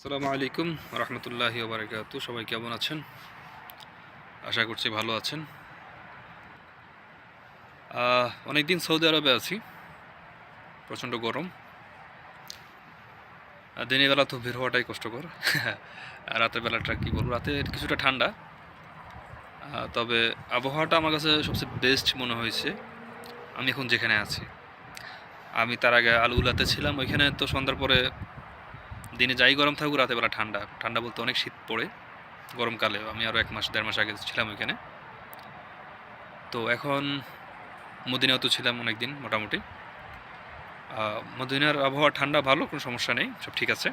আসসালামু আলাইকুম রহমতুল্লাহি ওয়া বারাকাতুহু। সবাই কেমন আছেন? আশা করছি ভালো আছেন। অনেকদিন সৌদি আরবে আছি। প্রচণ্ড গরম। দিনের বেলা তো বের হওয়াটাই কষ্টকর। আর রাতের বেলাটা কী বলবো, রাতে কিছুটা ঠান্ডা। তবে আবহাওয়াটা আমার কাছে সবচেয়ে বেস্ট মনে হয়েছে আমি এখন যেখানে আছি। আমি তার আগে আল উলাতে ছিলাম, ওইখানে তো সন্ধ্যার পরে দিনে যাই গরম থাকুক, রাতের বেলা ঠান্ডা। ঠান্ডা বলতে অনেক শীত পড়ে গরমকালে। আমি আরও 1 মাস 1.5 মাস আগে ছিলাম ওইখানে। তো এখন মদিনাও তো ছিলাম অনেক দিন মোটামুটি। মদিনার আবহাওয়া ঠান্ডা, ভালো, কোনো সমস্যা নেই, সব ঠিক আছে।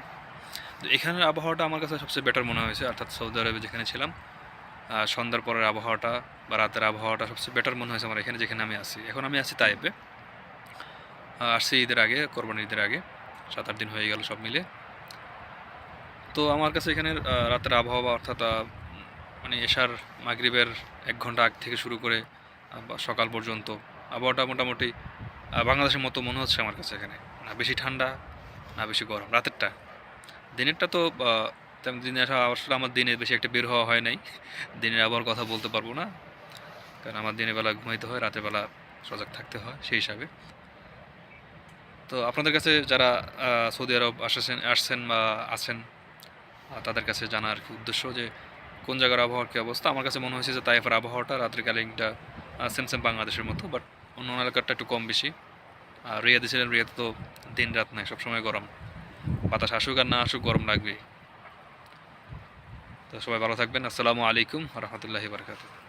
এখানের আবহাওয়াটা আমার কাছে সবচেয়ে বেটার মনে হয়েছে, অর্থাৎ সৌদি আরবে যেখানে ছিলাম সন্ধ্যার পরের আবহাওয়াটা বা রাতের আবহাওয়াটা সবচেয়ে বেটার মনে হয়েছে আমার এখানে, যেখানে আমি আছি। এখন আমি আছি তাইপে। আসছি ঈদের আগে, কোরবানির ঈদের আগে 7-8 দিন হয়ে গেল সব মিলে। তো আমার কাছে এখানের রাতের আবহাওয়া, অর্থাৎ মানে এশার মাগরিবের 1 ঘন্টা আগ থেকে শুরু করে সকাল পর্যন্ত আবহাওয়াটা মোটামুটি বাংলাদেশের মতো মনে হচ্ছে আমার কাছে। এখানে না বেশি ঠান্ডা না বেশি গরম। রাতেরটা, দিনেরটা তো তেমন দিনে আসলে আমার দিনে বেশি একটা বের হওয়া হয় নাই। দিনের আবহাওয়ার কথা বলতে পারবো না, কারণ আমার দিনের বেলা ঘুমাইতে হয়, রাতের বেলা সজাগ থাকতে হয় সেই হিসাবে। তো আপনাদের কাছে যারা সৌদি আরব আসছেন বা আছেন, তাদের কাছে জানার কি উদ্দেশ্য যে কোন জায়গার আবহাওয়ার কী অবস্থা। আমার কাছে মনে হয়েছে যে তাইফের আবহাওয়াটা রাত্রিকালীনটা সেম সেম বাংলাদেশের মতো, বাট অন্য এলাকারটা একটু কম বেশি। আর রিয়াদে ছিলেন, রিয়াদে তো দিন রাত নাই, সবসময় গরম। বাতাস আসুক আর না আসুক, গরম লাগবে। তো সবাই ভালো থাকবেন। আসসালামু আলাইকুম রহমতুল্লাহি বারকাতুহু।